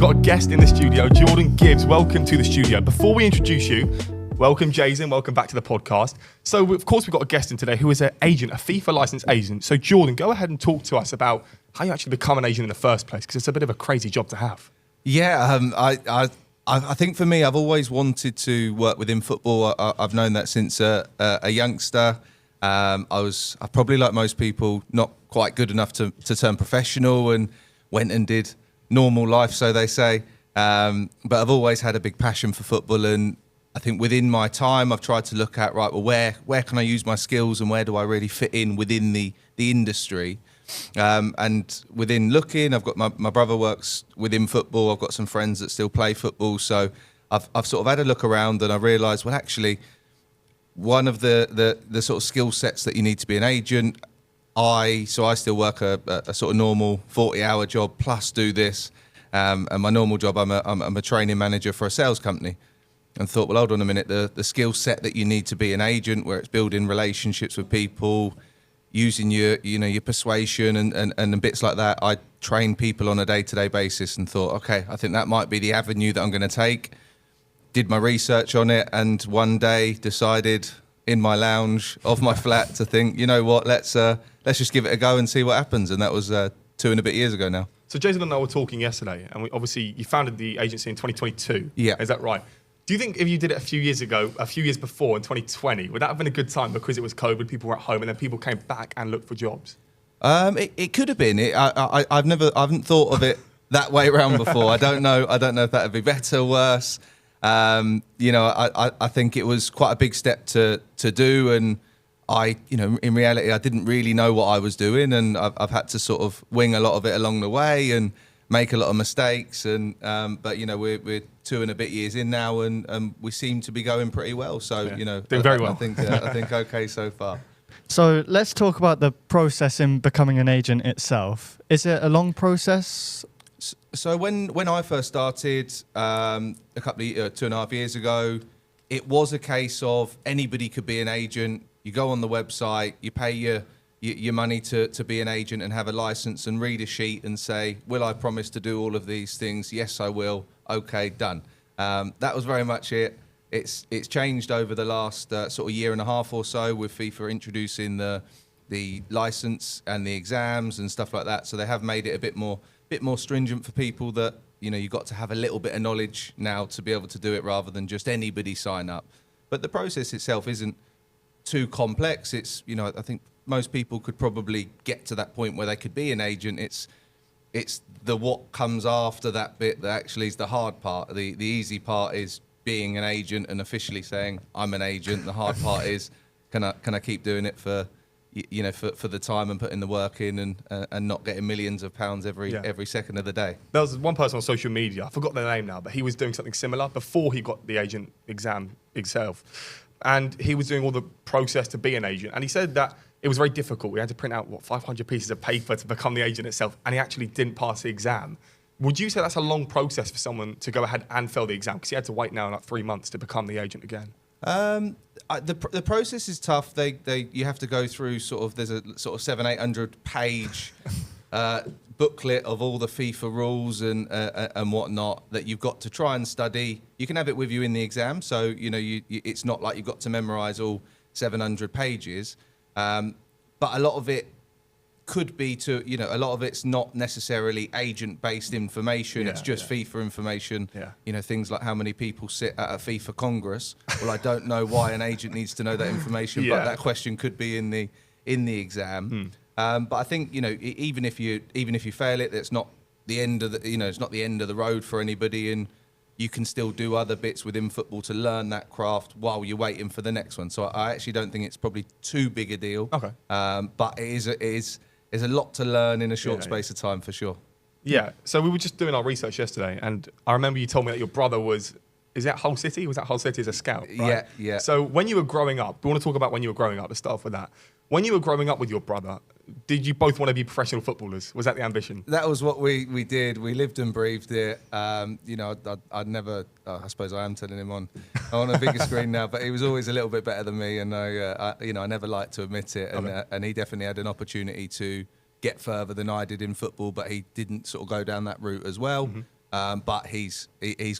got a guest in the studio, Jordan Gibbs. Welcome to the studio. Before we introduce you, welcome Jason, welcome back to the podcast. So of course we've got a guest in today who is an agent, a FIFA licensed agent. So Jordan, go ahead and talk to us about how you actually become an agent in the first place, because it's a bit of a crazy job to have. Yeah, I think for me, I've always wanted to work within football. I've known that since a youngster. I probably, like most people, not quite good enough to turn professional, and went and did normal life, so they say. But I've always had a big passion for football, and I think within my time, I've tried to look at, right, well, where can I use my skills, and where do I really fit in within the industry? And within looking, I've got my brother works within football. I've got some friends that still play football, so I've sort of had a look around, and I realised, well, actually, one of the sort of skill sets that you need to be an agent. I still work a sort of normal 40-hour job plus do this, and my normal job, I'm a training manager for a sales company. And thought, well, hold on a minute, the skill set that you need to be an agent, where it's building relationships with people, using your persuasion and bits like that. I train people on a day-to-day basis, and thought, okay, I think that might be the avenue that I'm going to take. Did my research on it, and one day decided in my lounge of my flat to think, you know what, let's just give it a go and see what happens. And that was 2 and a bit years ago now. So Jason and I were talking yesterday, and obviously you founded the agency in 2022. Yeah. Is that right? Do you think if you did it a few years before in 2020, would that have been a good time, because it was COVID, people were at home, and then people came back and looked for jobs? It could have been. I haven't thought of it that way around before. I don't know if that would be better or worse. I think it was quite a big step to do, and in reality, I didn't really know what I was doing, and I've had to sort of wing a lot of it along the way and make a lot of mistakes. And but we're 2 and a bit years in now, and we seem to be going pretty well. So doing very well. I think okay so far. So let's talk about the process in becoming an agent itself. Is it a long process? So when I first started a couple of 2.5 years ago, it was a case of anybody could be an agent. You go on the website, you pay your money to be an agent and have a license, and read a sheet and say, will I promise to do all of these things? Yes, I will. Okay, done. That was very much it. It's changed over the last sort of year and a half or so, with FIFA introducing the license and the exams and stuff like that. So they have made it a bit more stringent for people, that you've got to have a little bit of knowledge now to be able to do it, rather than just anybody sign up. But the process itself isn't too complex. It's I think most people could probably get to that point where they could be an agent. It's the what comes after that bit that actually is the hard part. The easy part is being an agent and officially saying I'm an agent. The hard part is can I keep doing it for for the time and putting the work in, and not getting millions of pounds every second of the day. There was one person on social media, I forgot their name now, but he was doing something similar before he got the agent exam itself. And he was doing all the process to be an agent. And he said that it was very difficult. We had to print out, 500 pieces of paper to become the agent itself. And he actually didn't pass the exam. Would you say that's a long process for someone to go ahead and fail the exam? Because he had to wait now 3 months to become the agent again. The process is tough. You have to go through there's a sort of 700-800 page booklet of all the FIFA rules and whatnot that you've got to try and study. You can have it with you in the exam, so it's not like you've got to memorise all 700 pages. But a lot of it could be a lot of it's not necessarily agent-based information. It's just FIFA information. Yeah. Things like how many people sit at a FIFA Congress. Well, I don't know why an agent needs to know that information, but that question could be in the exam. But I think even if you fail it, that's not the end of it's not the end of the road for anybody, and you can still do other bits within football to learn that craft while you're waiting for the next one. So I actually don't think it's probably too big a deal. Okay. But it is a lot to learn in a short space of time, for sure. Yeah. So we were just doing our research yesterday, and I remember you told me that your brother was at Hull City? Was at Hull City as a scout? Right? Yeah. So when you were growing up, we want to talk about when you were growing up. Let's start off with that. When you were growing up with your brother, did you both want to be professional footballers? Was that the ambition? That was what we did. We lived and breathed it. I'd never. I suppose I am telling him on a bigger screen now, but he was always a little bit better than me, and I never liked to admit it. And he definitely had an opportunity to get further than I did in football, but he didn't sort of go down that route as well. but he's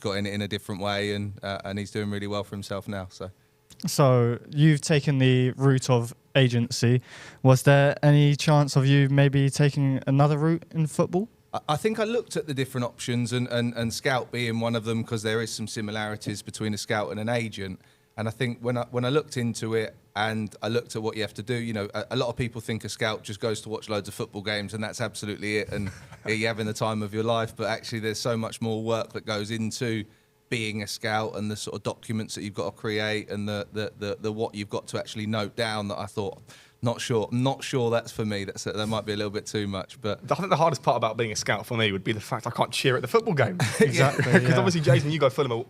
got in it in a different way, and he's doing really well for himself now. So you've taken the route of agency. Was there any chance of you maybe taking another route in football? I think I looked at the different options and scout being one of them, because there is some similarities between a scout and an agent. And I think when I looked into it and I looked at what you have to do, a lot of people think a scout just goes to watch loads of football games and that's absolutely it, and you're having the time of your life. But actually there's so much more work that goes into being a scout, and the sort of documents that you've got to create, and the what you've got to actually note down, that I thought, not sure that's for me. That might be a little bit too much. But I think the hardest part about being a scout for me would be the fact I can't cheer at the football game. Exactly. Because obviously, Jason, you go Fulham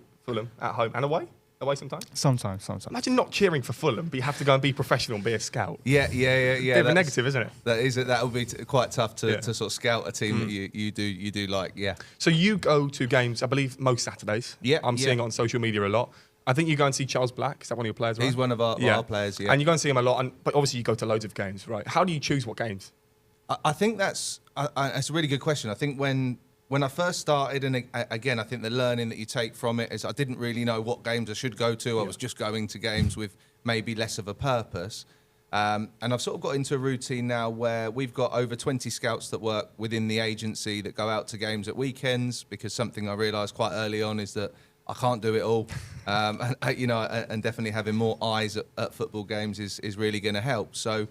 at home and away sometimes. Sometimes. Imagine not cheering for Fulham, but you have to go and be professional and be a scout. Yeah. Bit of a negative, isn't it? That would be quite tough to sort of scout a team that you do like. Yeah. So you go to games, I believe, most Saturdays. Yeah. I'm seeing it on social media a lot. I think you go and see Charles Black. Is that one of your players, right? He's one of our players, yeah. And you go and see him a lot, but obviously you go to loads of games, right? How do you choose what games? I think that's a really good question. I think when I first started, and again, I think the learning that you take from it is I didn't really know what games I should go to. I was just going to games with maybe less of a purpose. And I've sort of got into a routine now where we've got over 20 scouts that work within the agency that go out to games at weekends, because something I realised quite early on is that I can't do it all. And definitely having more eyes at football games is really going to help. So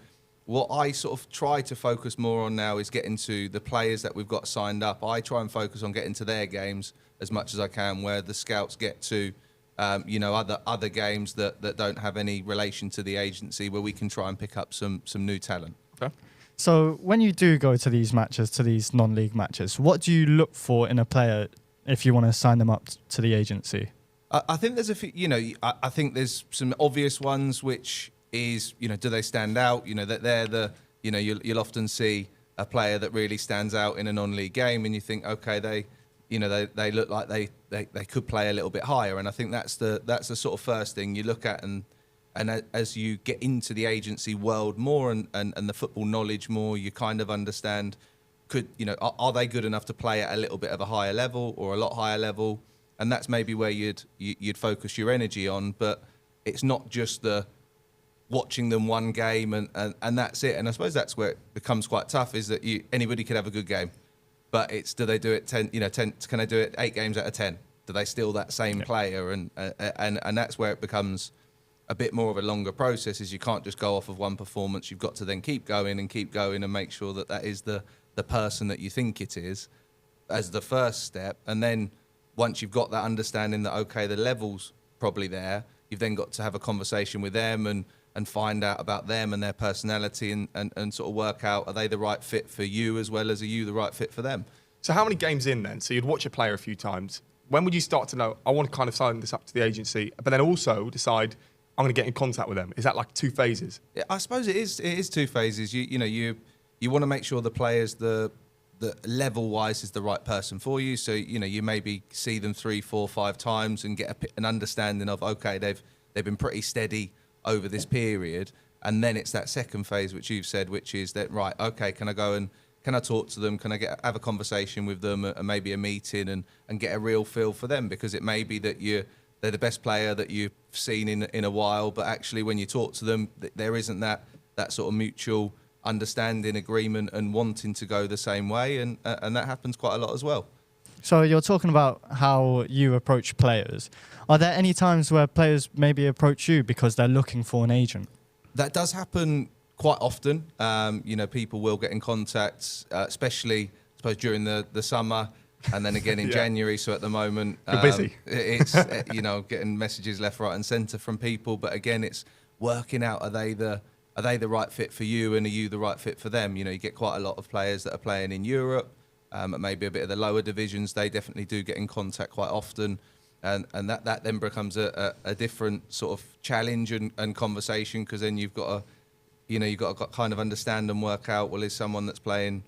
what I sort of try to focus more on now is getting to the players that we've got signed up. I try and focus on getting to their games as much as I can, where the scouts get to, other games that don't have any relation to the agency, where we can try and pick up some new talent. Okay. So when you do go to these matches, to these non-league matches, what do you look for in a player if you want to sign them up to the agency? I think there's a few, I think there's some obvious ones, which is, do they stand out? That they're the, you'll often see a player that really stands out in a non-league game, and you think, okay, they look like they could play a little bit higher. And I think that's the sort of first thing you look at, and as you get into the agency world more and the football knowledge more, you kind of understand, are they good enough to play at a little bit of a higher level or a lot higher level? And that's maybe where you'd focus your energy on. But it's not just the watching them one game and that's it. And I suppose that's where it becomes quite tough, is that anybody could have a good game, but it's, do they do it 10? Can they do it 8 games out of 10? Do they steal that same player? And that's where it becomes a bit more of a longer process. Is you can't just go off of one performance. You've got to then keep going and make sure that is the person that you think it is, as the first step. And then once you've got that understanding that, okay, the level's probably there, you've then got to have a conversation with them and find out about them and their personality and sort of work out, are they the right fit for you, as well as are you the right fit for them? So how many games in then? So you'd watch a player a few times. When would you start to know, I want to kind of sign this up to the agency, but then also decide I'm going to get in contact with them? Is that like 2 phases? Yeah, I suppose it is 2 phases. You want to make sure the players, the level-wise, is the right person for you. So, you maybe see them 3, 4, 5 times and get an understanding of, okay, they've been pretty steady over this period. And then it's that second phase, which you've said, which is that, right, okay, can I go and can I talk to them? Can I have a conversation with them, and maybe a meeting, and get a real feel for them? Because it may be that they're the best player that you've seen in a while, but actually when you talk to them, there isn't that sort of mutual understanding, agreement, and wanting to go the same way, and that happens quite a lot as well. So you're talking about how you approach players. Are there any times where players maybe approach you because they're looking for an agent? That does happen quite often. People will get in contact, especially, I suppose, during the summer, and then again in January. So at the moment, you're busy. It's getting messages left, right, and centre from people. But again, it's working out, are they the right fit for you, and are you the right fit for them? You get quite a lot of players that are playing in Europe, maybe a bit of the lower divisions. They definitely do get in contact quite often, and that then becomes a different sort of challenge and conversation, because then you've got to kind of understand and work out, well, is someone that's playing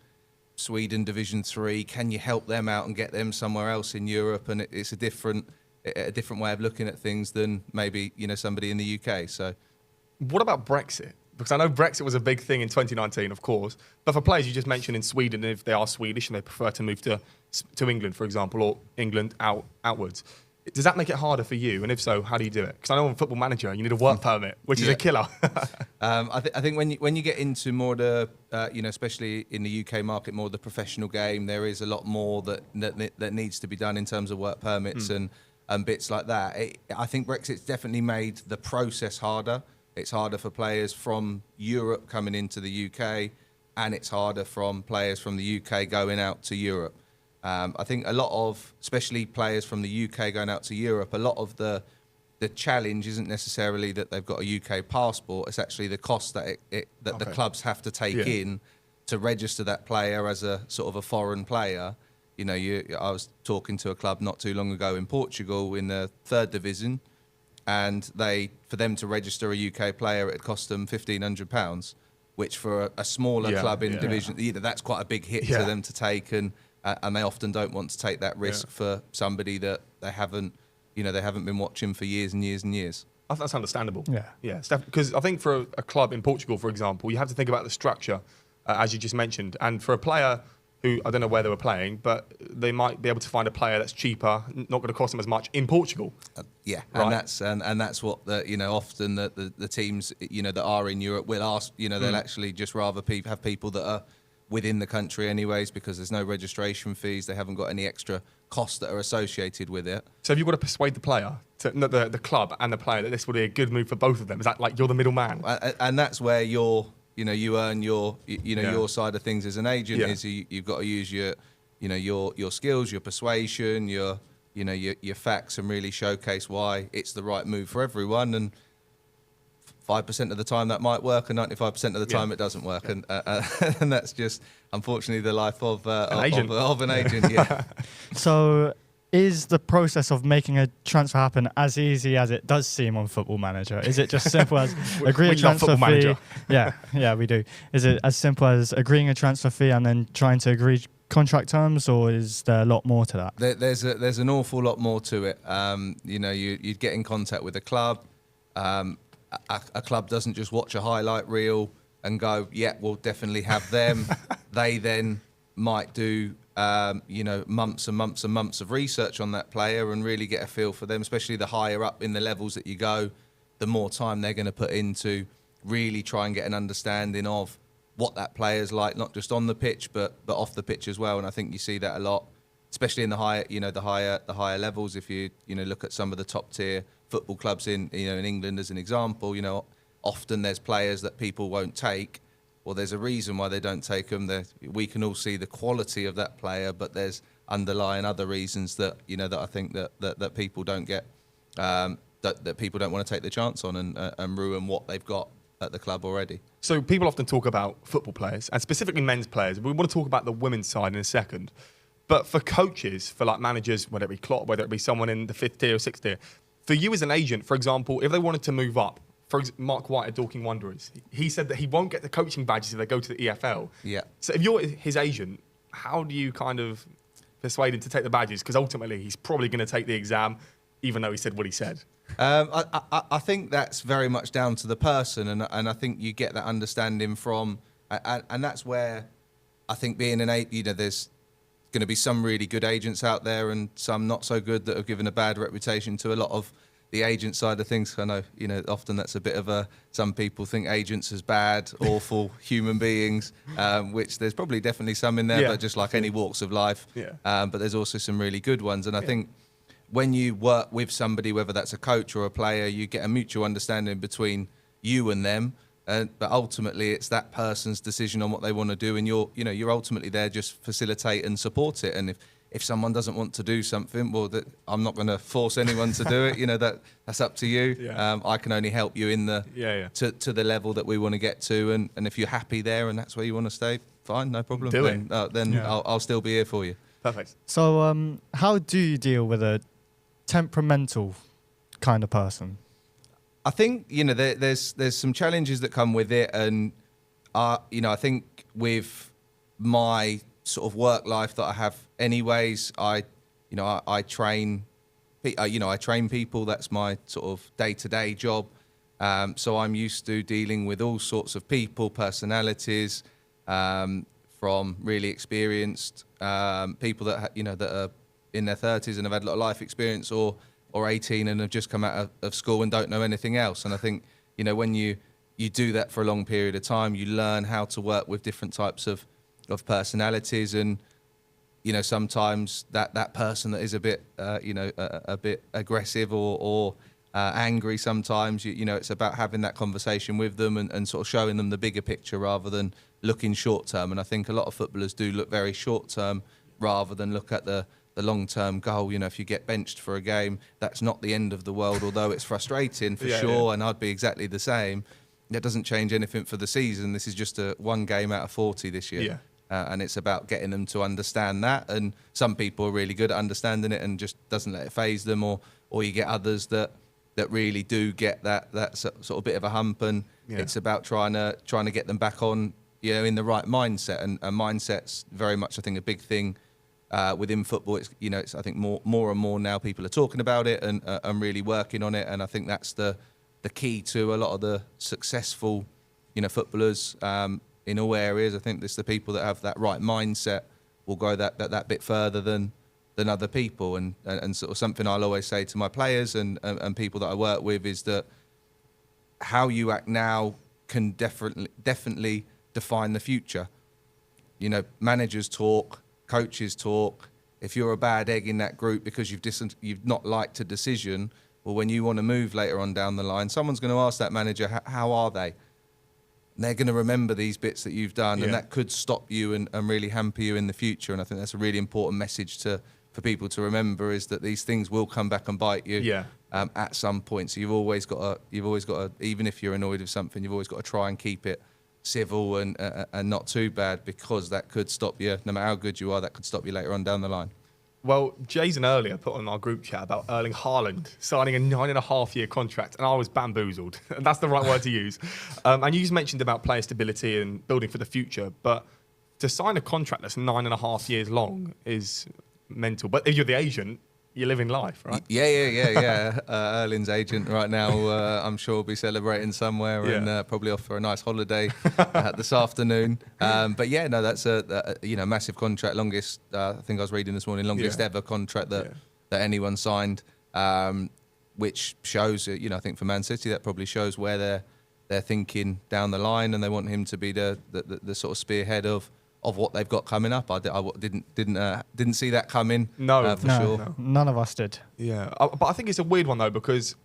Sweden Division 3, can you help them out and get them somewhere else in Europe? And it's a different way of looking at things than maybe somebody in the UK. So, what about Brexit? Because I know Brexit was a big thing in 2019, of course. But for players you just mentioned in Sweden, if they are Swedish and they prefer to move to to England, for example, or England outwards. Does that make it harder for you? And if so, how do you do it? Because I know on Football Manager, you need a work permit, which is a killer. I think when you get into more the, especially in the UK market, more the professional game, there is a lot more that needs to be done in terms of work permits and bits like that. I think Brexit's definitely made the process harder. It's harder for players from Europe coming into the UK, and it's harder from players from the UK going out to Europe. I think a lot of, especially players from the UK going out to Europe, a lot of the challenge isn't necessarily that they've got a UK passport. It's actually the cost that the clubs have to take in to register that player as a sort of a foreign player. I was talking to a club not too long ago in Portugal in the 3rd division, and for them to register a UK player, it cost them £1,500, which for a smaller club in division, that's quite a big hit to them to take, and they often don't want to take that risk for somebody that they haven't been watching for years and years and years. That's understandable. Yeah, because I think for a club in Portugal, for example, you have to think about the structure, as you just mentioned, and for a player who, I don't know where they were playing, but they might be able to find a player that's cheaper, not going to cost them as much in Portugal. Right. And that's what often the teams that are in Europe will ask. They'll actually just rather have people that are within the country anyways, because there's no registration fees. They haven't got any extra costs that are associated with it. So have you got to persuade the player, the club and the player, that this would be a good move for both of them? Is that like you're the middleman? And that's where you earn your your side of things as an agent. Is you've got to use your skills, your persuasion, your facts, and really showcase why it's the right move for everyone. And 5% of the time that might work, and 95% of the time it doesn't work, and that's just unfortunately the life of an agent. So, is the process of making a transfer happen as easy as it does seem on Football Manager? Is it just simple as agree a transfer fee? Yeah, we do. Is it as simple as agreeing a transfer fee and then trying to agree contract terms, or is there a lot more to that? There's an awful lot more to it. You'd get in contact with a club. A club doesn't just watch a highlight reel and go, yeah, we'll definitely have them. They then might do, months and months and months of research on that player and really get a feel for them, especially the higher up in the levels that you go, the more time they're going to put into really try and get an understanding of what that player's like, not just on the pitch, but off the pitch as well. And I think you see that a lot, especially in the higher levels. If you look at some of the top tier football clubs in England as an example, often there's players that people won't take. Well, there's a reason why they don't take them. We can all see the quality of that player, but there's underlying other reasons that that I think that people don't get, that people don't want to take the chance on and ruin what they've got at the club already. So people often talk about football players, and specifically men's players. We want to talk about the women's side in a second. But for coaches, for like managers, whether it be Klopp, whether it be someone in the 5th tier or 6th tier, for you as an agent, for example, if they wanted to move up, Mark White at Dorking Wanderers, he said that he won't get the coaching badges if they go to the EFL. Yeah. So if you're his agent, how do you kind of persuade him to take the badges? Because ultimately, he's probably going to take the exam, even though he said what he said. I think that's very much down to the person, and I think you get that understanding from, and that's where I think being an agent, there's going to be some really good agents out there and some not so good that have given a bad reputation to a lot of the agent side of things. I know, often that's a bit of some people think agents as bad, awful human beings, which there's probably definitely some in there, but just like any walks of life. But there's also some really good ones. And I think when you work with somebody, whether that's a coach or a player, you get a mutual understanding between you and them. But ultimately, it's that person's decision on what they want to do, and you're ultimately there just facilitate and support it. And if someone doesn't want to do something, well, I'm not going to force anyone to do it. That's up to you. I can only help you in to the level that we want to get to, and if you're happy there and that's where you want to stay, fine, no problem. Then I'll still be here for you. Perfect. So, how do you deal with a temperamental kind of person? I think there's some challenges that come with it, and I think with my sort of work life that I have, anyways, I train people. That's my sort of day-to-day job. So I'm used to dealing with all sorts of people, personalities, from from really experienced people that that are in their 30s and have had a lot of life experience, or 18 and have just come out of school and don't know anything else. And I think when you do that for a long period of time, you learn how to work with different types of personalities, and sometimes that person that is a bit a bit aggressive or angry, sometimes it's about having that conversation with them and sort of showing them the bigger picture rather than looking short term. And I think a lot of footballers do look very short term rather than look at the long term goal. If you get benched for a game, that's not the end of the world, although it's frustrating for sure. And I'd be exactly the same. That doesn't change anything for the season. This is just a one game out of 40 this year. And it's about getting them to understand that. And some people are really good at understanding it and just doesn't let it faze them, or you get others that really do get that sort of bit of a hump, and it's about trying to get them back on in the right mindset. And mindset's very much, I think, a big thing within football. It's I think more and more now people are talking about it and really working on it. And I think that's the key to a lot of the successful footballers in all areas. I think it's the people that have that right mindset will go that bit further than other people. And sort of something I'll always say to my players and people that I work with is that how you act now can definitely define the future. Managers talk, coaches talk. If you're a bad egg in that group because you've not liked a decision, well, when you want to move later on down the line, someone's going to ask that manager, how are they? And they're going to remember these bits that you've done, and that could stop you and really hamper you in the future. And I think that's a really important message for people to remember, is that these things will come back and bite you at some point. So you've always got to, even if you're annoyed with something, you've always got to try and keep it civil and not too bad, because that could stop you. No matter how good you are, that could stop you later on down the line. Well, Jason earlier put on our group chat about Erling Haaland signing a 9.5-year contract, and I was bamboozled. And that's the right word to use. And you just mentioned about player stability and building for the future, but to sign a contract that's 9.5 years long is mental. But if you're the agent, you're living life, right? Yeah. Erling's agent right now, I'm sure will be celebrating somewhere and probably off for a nice holiday this afternoon. But that's a massive contract, longest. I think I was reading this morning, longest ever contract that anyone signed, which shows. I think for Man City that probably shows where they're thinking down the line, and they want him to be the sort of spearhead of what they've got coming up. I didn't see that coming. No, sure. No. None of us did. Yeah, but I think it's a weird one though, because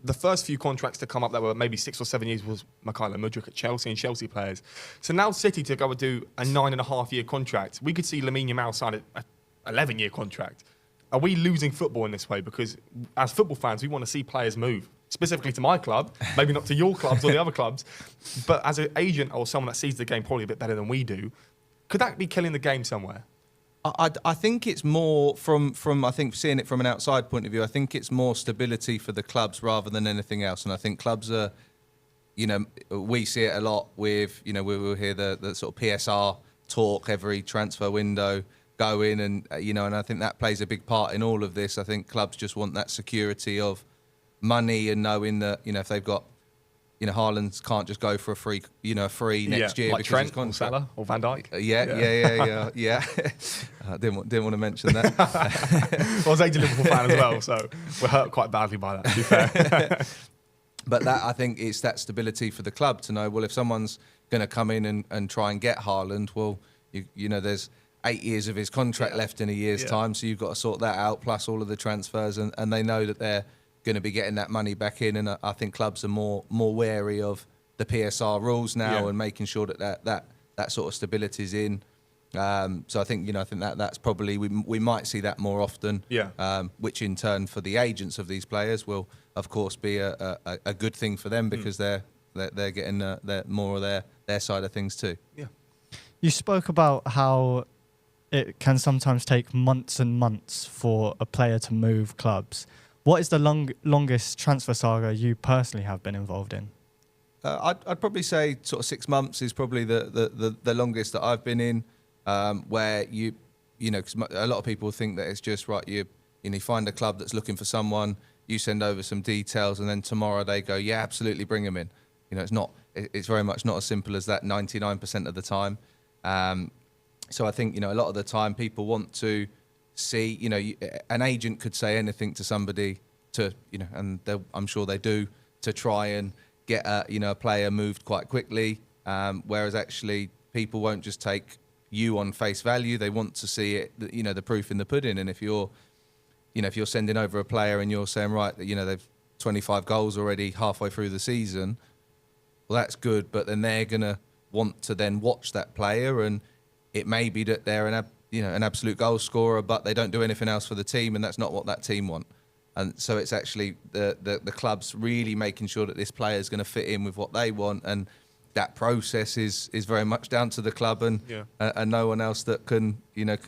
the first few contracts to come up that were maybe 6 or 7 years was Mykhailo Mudryk at Chelsea and Chelsea players. So now City to go and do a 9.5-year contract, we could see Lamine Yamal sign an 11-year contract. Are we losing football in this way? Because as football fans, we want to see players move. Specifically to my club, maybe not to your clubs or the other clubs, but as an agent or someone that sees the game probably a bit better than we do, could that be killing the game somewhere? I think it's more from I think seeing it from an outside point of view. I think it's more stability for the clubs rather than anything else. And I think clubs are, we see it a lot with, we will hear the sort of PSR talk every transfer window go in, and and I think that plays a big part in all of this. I think clubs just want that security of money and knowing that if they've got. Haaland can't just go for a free next year, like because Trent his contract. or Salah or Van Dijk. Yeah. I didn't want to mention that. I was a Liverpool fan as well, so we're hurt quite badly by that, to be fair. But I think it's that stability for the club to know, well, if someone's going to come in and try and get Haaland, well, there's 8 years of his contract left in a year's time, so you've got to sort that out, plus all of the transfers, and they know that they're going to be getting that money back in. And I think clubs are more wary of the PSR rules now and making sure that sort of stability is in. So I think that's probably we might see that more often. Which in turn for the agents of these players will of course be a good thing for them, because they're getting more of their side of things too. Yeah. You spoke about how it can sometimes take months and months for a player to move clubs. What is the longest transfer saga you personally have been involved in? I'd probably say sort of 6 months is probably the longest that I've been in, where cause a lot of people think that it's just right. You find a club that's looking for someone, you send over some details, and then tomorrow they go, yeah, absolutely, bring them in. It's not. It's very much not as simple as that 99% of the time. So I think, a lot of the time people want to see, an agent could say anything to somebody to, and I'm sure they do, to try and get a player moved quite quickly. Whereas actually people won't just take you on face value. They want to see it, the proof in the pudding. And if you're sending over a player and you're saying, right, they've 25 goals already halfway through the season, well, that's good. But then they're going to want to then watch that player, and it may be that they're an absolute goal scorer, but they don't do anything else for the team, and that's not what that team want. And so it's actually the club's really making sure that this player is going to fit in with what they want, and that process is very much down to the club and no one else that can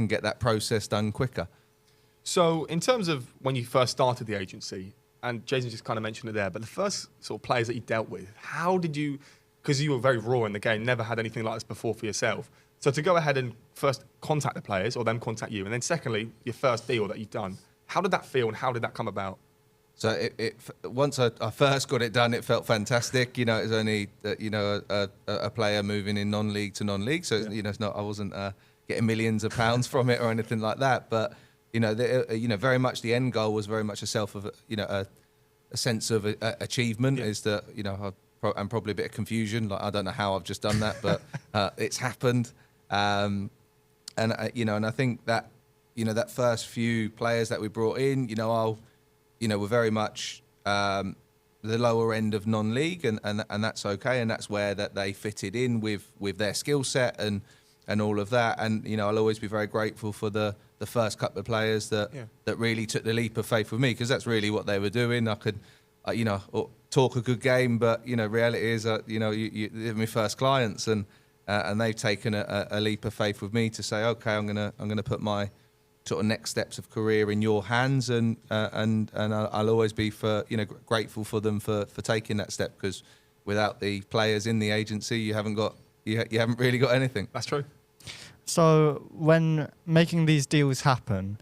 get that process done quicker. So in terms of when you first started the agency, and Jason just kind of mentioned it there, but the first sort of players that you dealt with, how did you, because you were very raw in the game, never had anything like this before for yourself. So to go ahead and first contact the players or them contact you, and then secondly, your first deal that you've done, how did that feel and how did that come about? So once I first got it done, it felt fantastic. It was only a player moving in non-league to non-league, so it's not, I wasn't getting millions of pounds from it or anything like that. But very much the end goal was very much a sense of achievement. Is that and probably a bit of confusion. Like, I don't know how I've just done that, but it's happened. And I think that that first few players that we brought in, we're very much the lower end of non-league, and that's okay, and that's where that they fitted in with their skill set and all of that. And I'll always be very grateful for the first couple of players that really took the leap of faith with me, because that's really what they were doing. I could talk a good game, but reality is they're my first clients, and they've taken a leap of faith with me to say, okay, I'm gonna put my sort of next steps of career in your hands, and I'll always be grateful for them for taking that step, because without the players in the agency, you haven't really got anything. That's true. So when making these deals happen,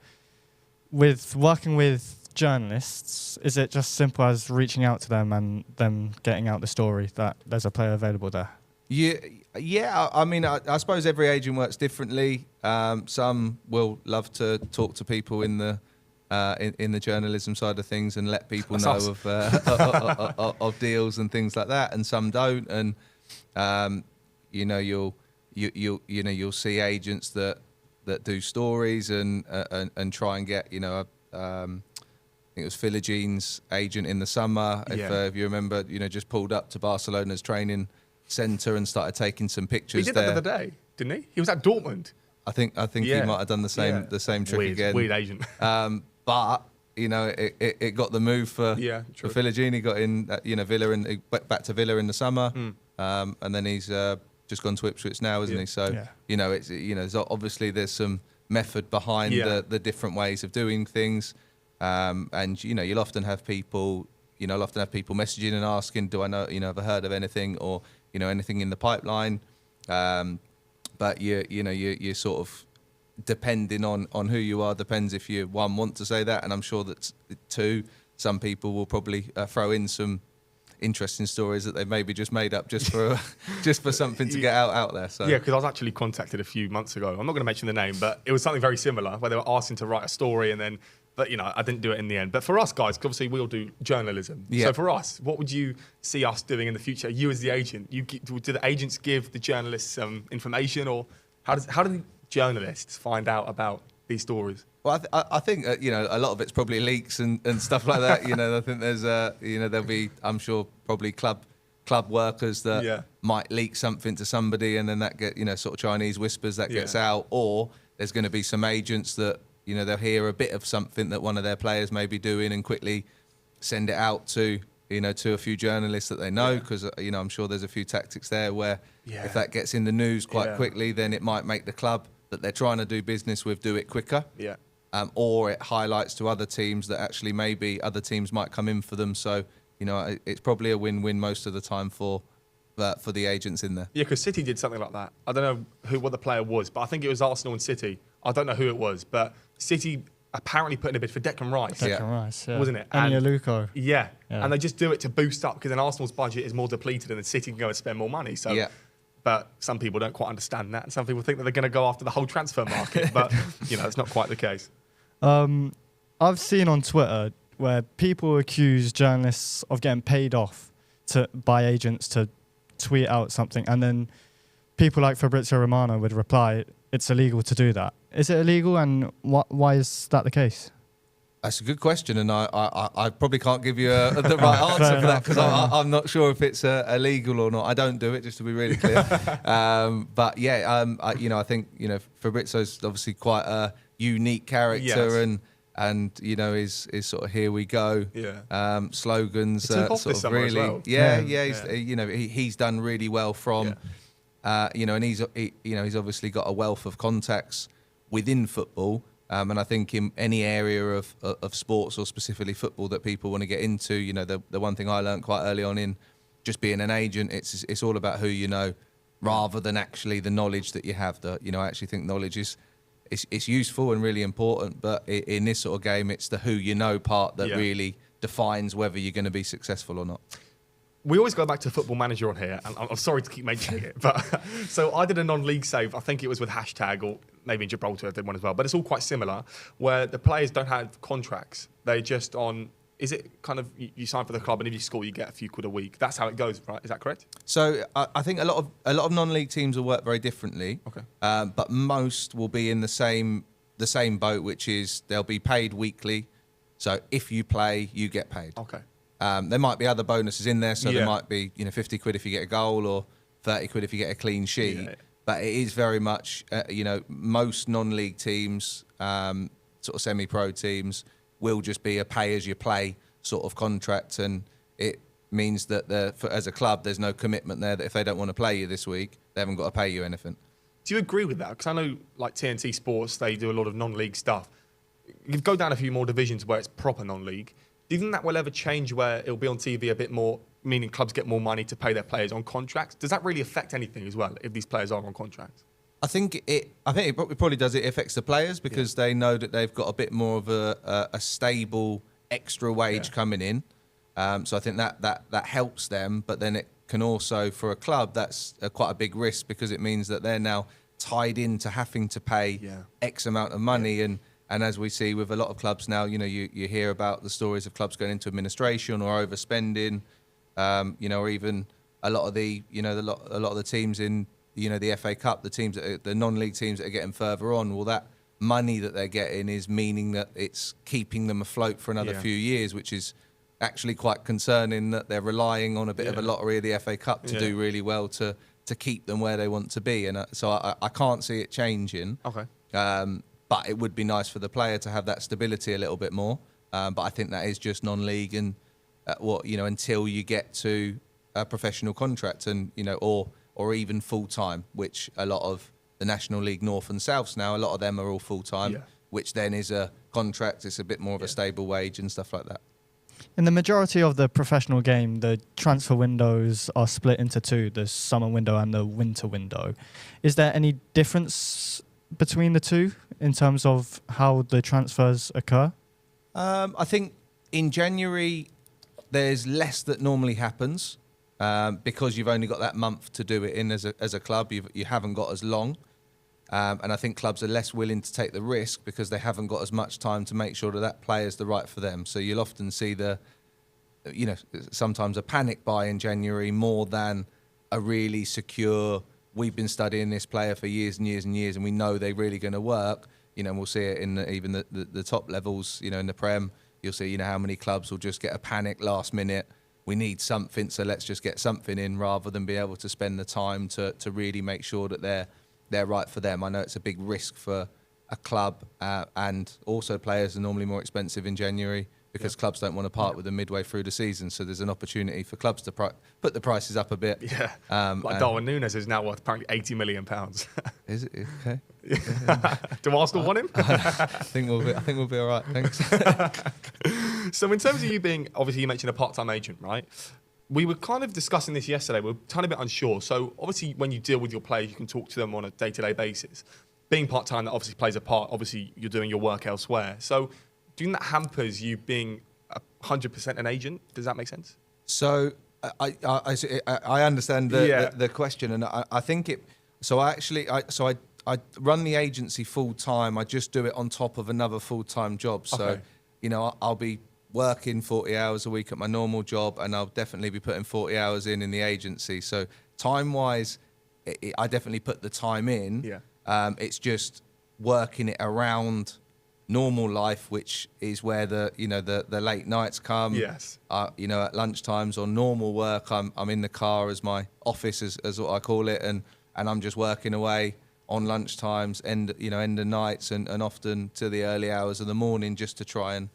with working with journalists, is it just simple as reaching out to them and them getting out the story that there's a player available there? Yeah. I mean, I suppose every agent works differently. Some will love to talk to people in the journalism side of things and let people know of deals and things like that, and some don't. And you'll see agents that do stories and try and get I think it was Philigine's agent in the summer, if you remember, just pulled up to Barcelona's training centre and started taking some pictures. He did that the other day, didn't he? He was at Dortmund. I think he might have done the same trick again. Weird agent. But it got the move for Filigine. He got in Villa and back to Villa in the summer, and then he's just gone to Ipswich now, isn't he? So it's obviously there's some method behind the different ways of doing things. And you'll often have people messaging and asking, do I know, have I heard of anything, or anything in the pipeline? But you're sort of depending on who you are. Depends if you want to say that, and I'm sure that two, some people will probably throw in some interesting stories that they've maybe just made up just for something to get out there. So because I was actually contacted a few months ago. I'm not going to mention the name, but it was something very similar where they were asking to write a story, and then. But, I didn't do it in the end. But for us guys, obviously we all do journalism. Yeah. So for us, what would you see us doing in the future? You as the agent, do the agents give the journalists some information, or how do the journalists find out about these stories? Well, I think, a lot of it's probably leaks and stuff like that. I think there's, there'll be, I'm sure, probably club workers that might leak something to somebody, and then that get, sort of Chinese whispers that gets out. Or there's going to be some agents that, they'll hear a bit of something that one of their players may be doing and quickly send it out to a few journalists that they know, because I'm sure there's a few tactics there where if that gets in the news quite quickly, then it might make the club that they're trying to do business with do it quicker. Yeah. Or it highlights to other teams that actually maybe other teams might come in for them. So it's probably a win-win most of the time for the agents in there. Yeah, because City did something like that. I don't know what the player was, but I think it was Arsenal and City. I don't know who it was, but City apparently put in a bid for Declan Rice. Rice, wasn't it? And Luko. And they just do it to boost up, because then Arsenal's budget is more depleted and the City can go and spend more money. So But some people don't quite understand that, and some people think that they're going to go after the whole transfer market. But it's not quite the case. I've seen on Twitter where people accuse journalists of getting paid off by agents to tweet out something, and then people like Fabrizio Romano would reply, "It's illegal to do that." Is it illegal, and why is that the case? That's a good question, and I probably can't give you the right answer for that because I'm not sure if it's illegal or not. I don't do it, just to be really clear. But yeah, I think Fabrizio's obviously quite a unique character, and is sort of here we go. Slogans sort of really. Well. He's done really well from. And he's obviously got a wealth of contacts within football. And I think in any area of sports, or specifically football, that people want to get into, the one thing I learned quite early on in just being an agent, it's all about who you know, rather than actually the knowledge that you have. I actually think knowledge is useful and really important, but in this sort of game, it's the who you know part that really defines whether you're going to be successful or not. We always go back to Football Manager on here, and I'm sorry to keep mentioning it, but so I did a non-league save. I think it was with hashtag, or maybe in Gibraltar I did one as well, but it's all quite similar, where the players don't have contracts. They're just on. Is it kind of you sign for the club, and if you score, you get a few quid a week? That's how it goes, right? Is that correct? So I think a lot of non-league teams will work very differently. Okay. But most will be in the same boat, which is they'll be paid weekly. So if you play, you get paid. Okay. There might be other bonuses in there, so there might be 50 quid if you get a goal, or 30 quid if you get a clean sheet. Yeah. But it is very much, most non-league teams, sort of semi-pro teams, will just be a pay-as-you-play sort of contract, and it means that as a club, there's no commitment there that if they don't want to play you this week, they haven't got to pay you anything. Do you agree with that? Because I know, like TNT Sports, they do a lot of non-league stuff. You go down a few more divisions where it's proper non-league. Do you think that will ever change where it'll be on TV a bit more, meaning clubs get more money to pay their players on contracts? Does that really affect anything as well if these players are on contracts? I think it probably does. It affects the players because they know that they've got a bit more of a stable extra wage coming in. So I think that helps them. But then it can also, for a club, that's quite a big risk because it means that they're now tied into having to pay X amount of money. And as we see with a lot of clubs now, you hear about the stories of clubs going into administration or overspending, or even a lot of the teams in the FA Cup, the non-league teams that are getting further on. Well, that money that they're getting is meaning that it's keeping them afloat for another few years, which is actually quite concerning that they're relying on a bit of a lottery of the FA Cup to do really well to keep them where they want to be. And so I can't see it changing. Okay. But it would be nice for the player to have that stability a little bit more. But I think that is just non-league, and until you get to a professional contract, and or even full time, which a lot of the National League North and Souths now, a lot of them are all full time, which then is a contract. It's a bit more of a stable wage and stuff like that. In the majority of the professional game, the transfer windows are split into two: the summer window and the winter window. Is there any difference between the two in terms of how the transfers occur? I think in January there's less that normally happens because you've only got that month to do it in as a club. You haven't got as long, and I think clubs are less willing to take the risk because they haven't got as much time to make sure that player is the right for them. So you'll often see sometimes a panic buy in January more than a really secure. We've been studying this player for years and years and years, and we know they're really going to work. And we'll see it in even the top levels. In the Prem, you'll see how many clubs will just get a panic last minute. We need something, so let's just get something in, rather than be able to spend the time to really make sure that they're right for them. I know it's a big risk for a club, and also players are normally more expensive in January because clubs don't want to part with them midway through the season. So there's an opportunity for clubs to put the prices up a bit. Yeah, like Darwin Núñez is now worth apparently £80 million. Is it? Okay. Do Arsenal want him? I think we'll be all right. Thanks. So in terms of you being, obviously you mentioned a part-time agent, right? We were kind of discussing this yesterday. We were a tiny bit unsure. So obviously when you deal with your players, you can talk to them on a day-to-day basis. Being part-time, that obviously plays a part. Obviously you're doing your work elsewhere. So do you think that hampers you being 100% an agent? Does that make sense? So I understand the question, and I think it. So I run the agency full time. I just do it on top of another full time job. So, I'll be working 40 hours a week at my normal job, and I'll definitely be putting 40 hours in the agency. So time wise, I definitely put the time in. Yeah. It's just working it around normal life, which is where the late nights come. Yes. At lunchtimes or normal work, I'm in the car as my office, as what I call it, and I'm just working away on lunchtimes, end of nights, and often to the early hours of the morning, just to try and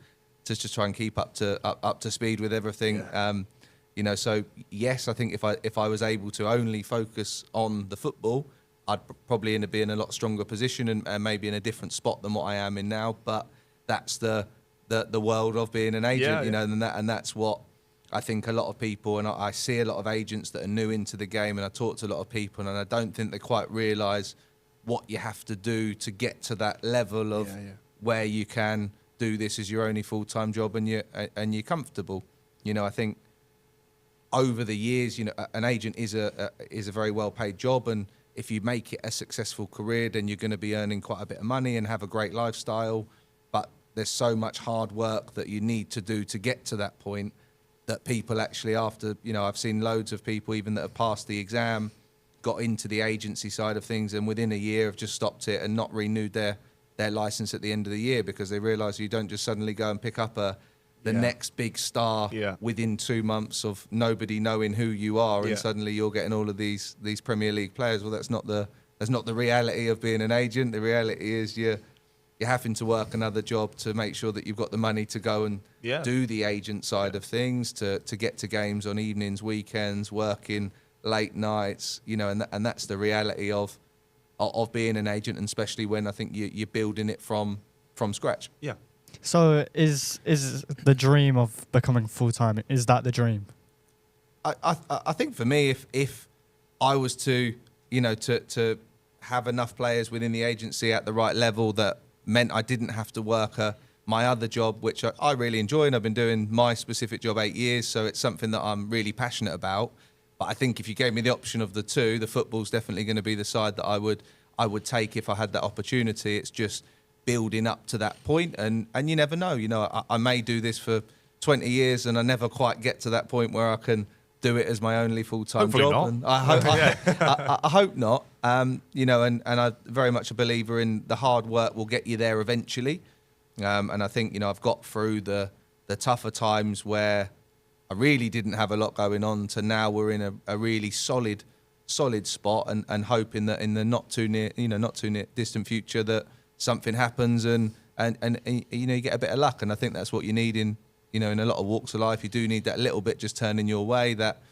keep up to speed with everything. Yeah. So yes, I think if I was able to only focus on the football, I'd probably end up being in a lot stronger position and maybe in a different spot than what I am in now. But that's the world of being an agent, and that's what I think a lot of people, and I see a lot of agents that are new into the game, and I talk to a lot of people, and I don't think they quite realise what you have to do to get to that level of where you can do this as your only full-time job and you're comfortable. I think over the years, an agent is a very well-paid job, and if you make it a successful career, then you're going to be earning quite a bit of money and have a great lifestyle. But there's so much hard work that you need to do to get to that point that people actually, after, I've seen loads of people even that have passed the exam, got into the agency side of things, and within a year have just stopped it and not renewed their license at the end of the year, because they realise you don't just suddenly go and pick up the next big star within 2 months of nobody knowing who you are, and suddenly you're getting all of these Premier League players. Well, that's not the reality of being an agent. The reality is you're having to work another job to make sure that you've got the money to go and do the agent side of things, to get to games on evenings, weekends, working late nights, and that's the reality of being an agent, and especially when I think you're building it from scratch. Yeah. So is the dream of becoming full-time, is that the dream? I think for me, if I was to have enough players within the agency at the right level that meant I didn't have to work my other job, which I really enjoy, and I've been doing my specific job 8 years, so it's something that I'm really passionate about. But I think if you gave me the option of the two, the football's definitely going to be the side that I would take if I had that opportunity. It's just building up to that point, and you never know. I may do this for 20 years and I never quite get to that point where I can do it as my only full-time Hopefully job. not. And I hope not. And I'm very much a believer in the hard work will get you there eventually. And I think I've got through the tougher times where I really didn't have a lot going on, to now we're in a really solid spot, and hoping that in the not too near distant future that something happens and you get a bit of luck. And I think that's what you need in a lot of walks of life. You do need that little bit just turning your way, that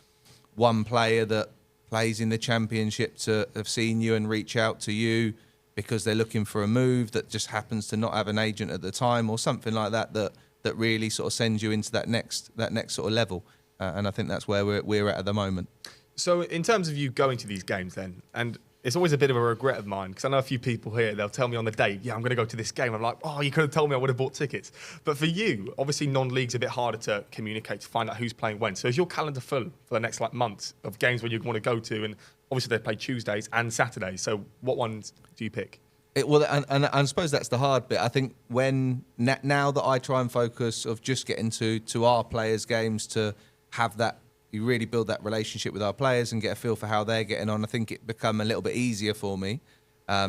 one player that plays in the championship to have seen you and reach out to you because they're looking for a move, that just happens to not have an agent at the time, or something like that really sort of sends you into that next sort of level. And I think that's where we're at the moment. So in terms of you going to these games then, and it's always a bit of a regret of mine, because I know a few people here, they'll tell me on the day, I'm going to go to this game. I'm like, you could have told me, I would have bought tickets. But for you, obviously non-league's a bit harder to communicate, to find out who's playing when. So is your calendar full for the next month of games where you want to go to? And obviously they play Tuesdays and Saturdays. So what ones do you pick? And I suppose that's the hard bit. I think now that I try and focus of just getting to our players' games, to have that, you really build that relationship with our players and get a feel for how they're getting on, I think it become a little bit easier for me.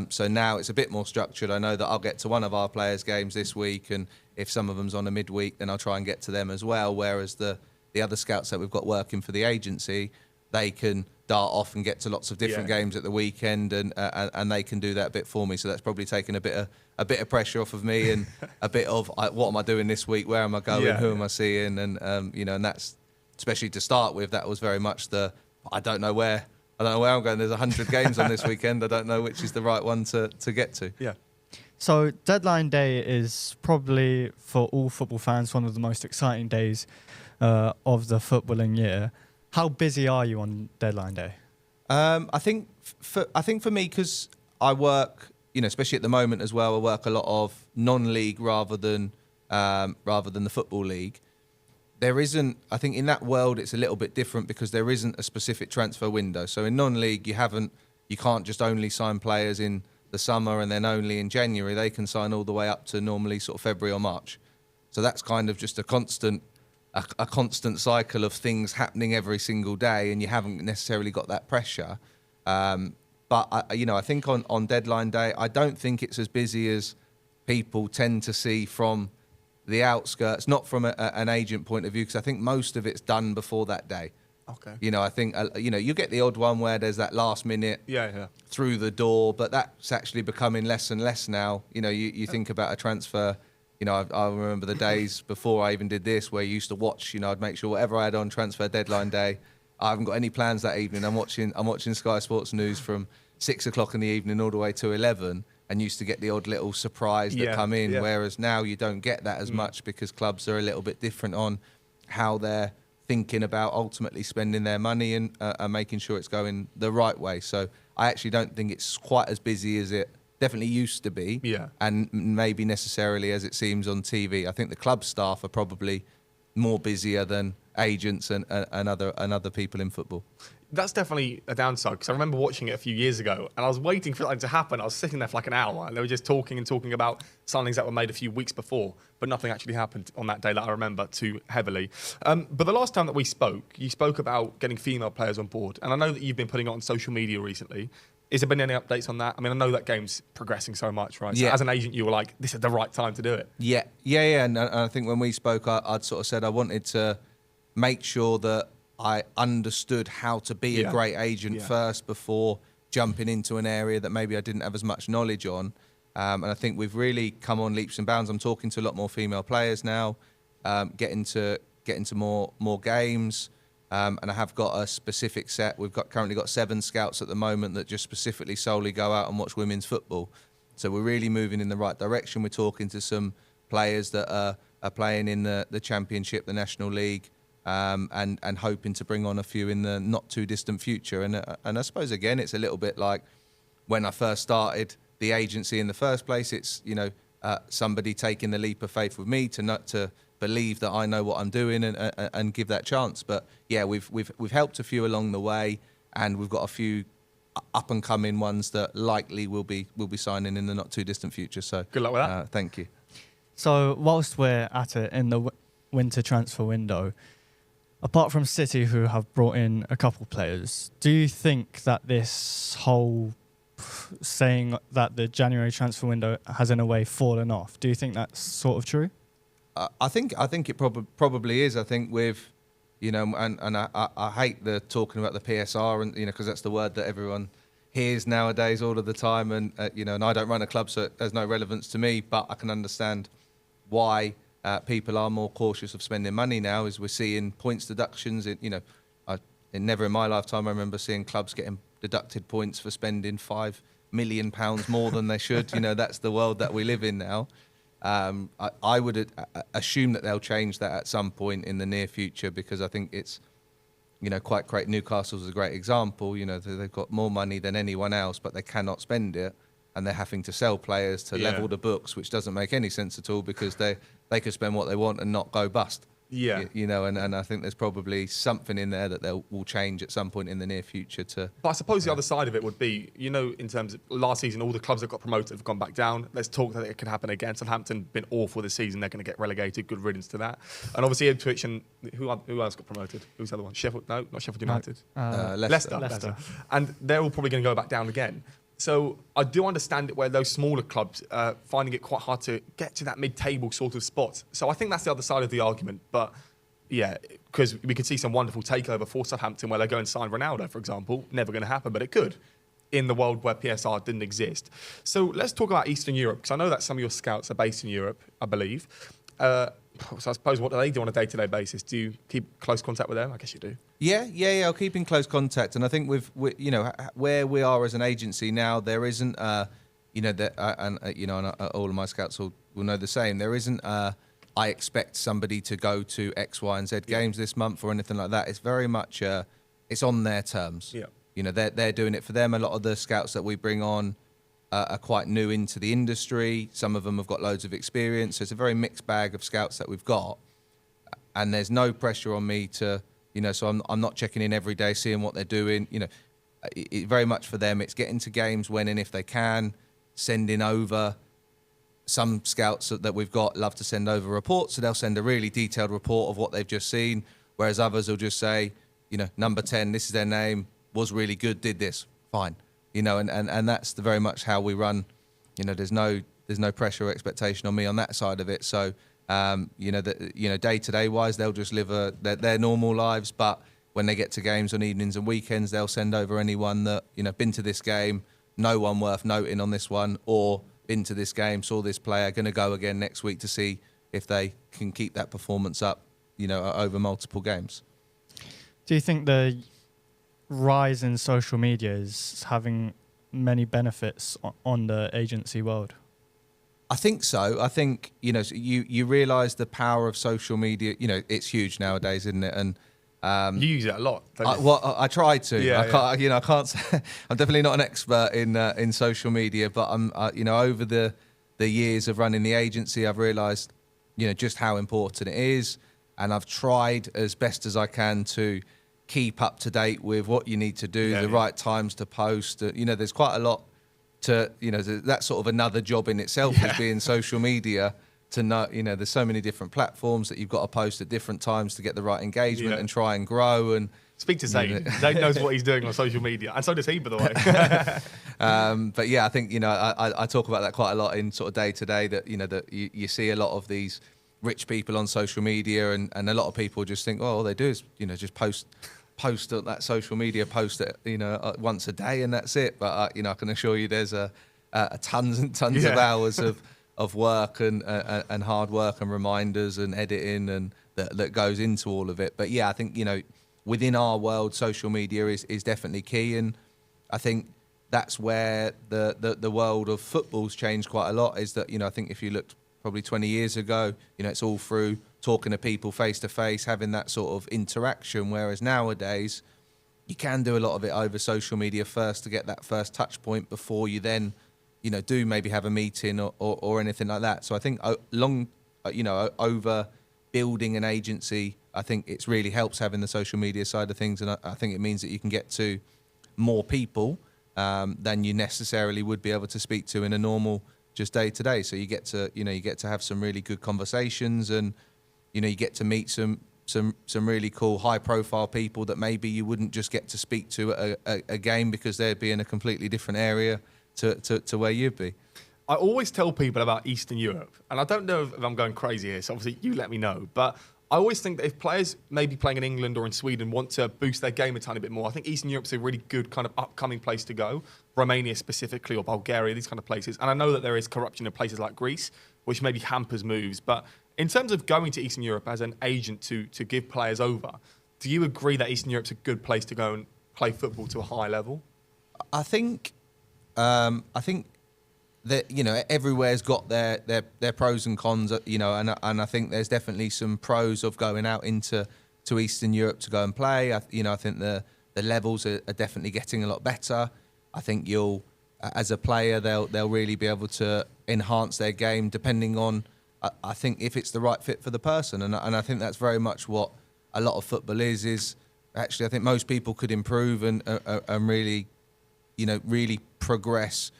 So now it's a bit more structured. I know that I'll get to one of our players' games this week, and if some of them's on a midweek, then I'll try and get to them as well. Whereas the other scouts that we've got working for the agency, they can dart off and get to lots of different games at the weekend, and they can do that bit for me. So that's probably taken a bit of pressure off of me, and a bit of what am I doing this week? Where am I going? Who am I seeing? And and that's, especially to start with, that was very much I don't know where I'm going. There's 100 games on this weekend. I don't know which is the right one to get to. Yeah. So deadline day is probably, for all football fans, one of the most exciting days of the footballing year. How busy are you on deadline day? I think for me, because I work, especially at the moment as well, I work a lot of non-league rather than the football league. there isn't, I think in that world it's a little bit different because there isn't a specific transfer window. So in non-league, you can't just only sign players in the summer and then only in January. They can sign all the way up to normally sort of February or March. So that's kind of just a constant cycle of things happening every single day, and you haven't necessarily got that pressure. But I think on deadline day, I don't think it's as busy as people tend to see from the outskirts, not from an agent point of view, because I think most of it's done before that day. Okay. I think you get the odd one where there's that last minute through the door, but that's actually becoming less and less now. You think about a transfer. I remember the days before I even did this where you used to watch. I'd make sure whatever I had on transfer deadline day, I haven't got any plans that evening. I'm watching Sky Sports News from 6 o'clock in the evening all the way to 11, and used to get the odd little surprise that come in. Yeah. Whereas now you don't get that as much because clubs are a little bit different on how they're thinking about ultimately spending their money and making sure it's going the right way. So I actually don't think it's quite as busy as it definitely used to be, and maybe necessarily as it seems on TV. I think the club staff are probably more busier than agents and other people in football. That's definitely a downside, because I remember watching it a few years ago and I was waiting for it to happen. I was sitting there for like an hour and they were just talking about signings that were made a few weeks before, but nothing actually happened on that day that I remember too heavily. But the last time that we spoke, you spoke about getting female players on board, and I know that you've been putting it on social media recently. Has there been any updates on that? I mean, I know that game's progressing so much, right? So as an agent, you were like, this is the right time to do it. Yeah. And I think when we spoke, I'd sort of said I wanted to make sure that I understood how to be a great agent first before jumping into an area that maybe I didn't have as much knowledge on. And I think we've really come on leaps and bounds. I'm talking to a lot more female players now, getting to more games. And I have got a specific set. We've currently got 7 scouts at the moment that just specifically solely go out and watch women's football. So we're really moving in the right direction. We're talking to some players that are playing in the Championship, the National League, and hoping to bring on a few in the not too distant future. And I suppose again, it's a little bit like when I first started the agency in the first place. It's somebody taking the leap of faith with me to believe that I know what I'm doing and give that chance. But yeah, we've helped a few along the way, and we've got a few up and coming ones that likely will be signing in the not too distant future. So good luck with that. Thank you. So whilst we're at it in the winter transfer window, apart from City, who have brought in a couple players, do you think that this whole saying that the January transfer window has in a way fallen off, do you think that's sort of true? I think it probably is. I think with, and I hate the talking about the PSR and because that's the word that everyone hears nowadays all of the time, and and I don't run a club, so it has no relevance to me. But I can understand why people are more cautious of spending money now, as we're seeing points deductions. Never in my lifetime I remember seeing clubs getting deducted points for spending £5 million more than they should. That's the world that we live in now. I would assume that they'll change that at some point in the near future, because I think it's, quite great. Newcastle's a great example. They've got more money than anyone else, but they cannot spend it, and they're having to sell players to level the books, which doesn't make any sense at all, because they could spend what they want and not go bust. Yeah. And I think there's probably something in there that will change at some point in the near future to... But I suppose the other side of it would be, in terms of last season, all the clubs that got promoted have gone back down. Let's talk that it could happen again. Southampton been awful this season. They're going to get relegated. Good riddance to that. And obviously Ipswich and who else got promoted? Who's the other one? Sheffield? No, not Sheffield United. Leicester. And they're all probably going to go back down again. So I do understand it where those smaller clubs are finding it quite hard to get to that mid-table sort of spot. So I think that's the other side of the argument. But yeah, because we could see some wonderful takeover for Southampton where they go and sign Ronaldo, for example. Never going to happen, but it could in the world where PSR didn't exist. So let's talk about Eastern Europe, because I know that some of your scouts are based in Europe, I believe. So I suppose, what do they do on a day-to-day basis? Do you keep close contact with them? I guess you do. Yeah. I'll keep in close contact, and I think with where we are as an agency now, there isn't, all of my scouts will know the same. There isn't, I expect somebody to go to X, Y, and Z games this month or anything like that. It's very much, it's on their terms. Yeah. They're doing it for them. A lot of the scouts that we bring on are quite new into the industry. Some of them have got loads of experience. So it's a very mixed bag of scouts that we've got. and there's no pressure on me to, so I'm not checking in every day, seeing what they're doing. It very much for them, it's getting to games when and if they can, sending over. Some scouts that we've got love to send over reports, so they'll send a really detailed report of what they've just seen, whereas others will just say, number 10, this is their name, was really good, did this, fine. And that's very much how we run. There's no pressure or expectation on me on that side of it. So, day-to-day wise, they'll just live their normal lives, but when they get to games on evenings and weekends, they'll send over anyone that, been to this game, no one worth noting on this one, or been to this game, saw this player, going to go again next week to see if they can keep that performance up, over multiple games. Do you think the rise in social media is having many benefits on the agency world? I think so. I think, you realise the power of social media. It's huge nowadays, isn't it? And you use it a lot. I try to. Yeah, I can't say, I'm definitely not an expert in social media, but I'm over the years of running the agency, I've realised just how important it is, and I've tried as best as I can to keep up to date with what you need to do, the right times to post. There's quite a lot to that's sort of another job in itself, is being social media. To know, there's so many different platforms that you've got to post at different times to get the right engagement and try and grow. And speak to Zaid. Zaid knows what he's doing on social media, and so does he, by the way. But yeah, I think I talk about that quite a lot in sort of day to day. That that you see a lot of these rich people on social media, and a lot of people just think, oh, all they do is just post that social media post once a day, and that's it. But I can assure you, there's tons and tons of hours of work and hard work and reminders and editing and that goes into all of it. But yeah, I think within our world, social media is definitely key, and I think that's where the world of football's changed quite a lot. Is that I think if you looked probably 20 years ago, it's all through talking to people face to face, having that sort of interaction. Whereas nowadays, you can do a lot of it over social media first to get that first touch point before you then do maybe have a meeting or anything like that. So I think over building an agency, I think it's really helps having the social media side of things, and I think it means that you can get to more people than you necessarily would be able to speak to in a normal just day to day. So you get to have some really good conversations, and you get to meet some really cool high profile people that maybe you wouldn't just get to speak to at a game because they'd be in a completely different area to where you'd be. I always tell people about Eastern Europe, and I don't know if I'm going crazy here, so obviously you let me know, but I always think that if players maybe playing in England or in Sweden want to boost their game a tiny bit more, I think Eastern Europe's a really good kind of upcoming place to go. Romania specifically, or Bulgaria, these kind of places. And I know that there is corruption in places like Greece, which maybe hampers moves. But in terms of going to Eastern Europe as an agent to give players over, do you agree that Eastern Europe's a good place to go and play football to a high level? I think that everywhere's got their pros and cons, and I think there's definitely some pros of going out into Eastern Europe to go and play. I think the levels are definitely getting a lot better. I think as a player, they'll really be able to enhance their game depending on, I think, if it's the right fit for the person, and I think that's very much what a lot of football is actually. I think most people could improve and really really progress.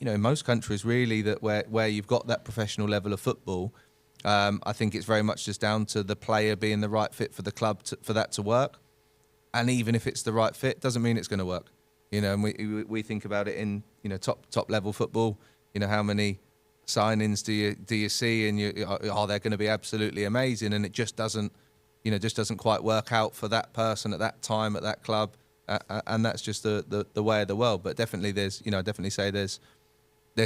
In most countries, really, that where you've got that professional level of football, I think it's very much just down to the player being the right fit for the club for that to work. And even if it's the right fit, doesn't mean it's going to work. And we think about it in top level football. How many signings do you see, and they're going to be absolutely amazing, and it just doesn't quite work out for that person at that time at that club. And that's just the way of the world. But definitely definitely say there's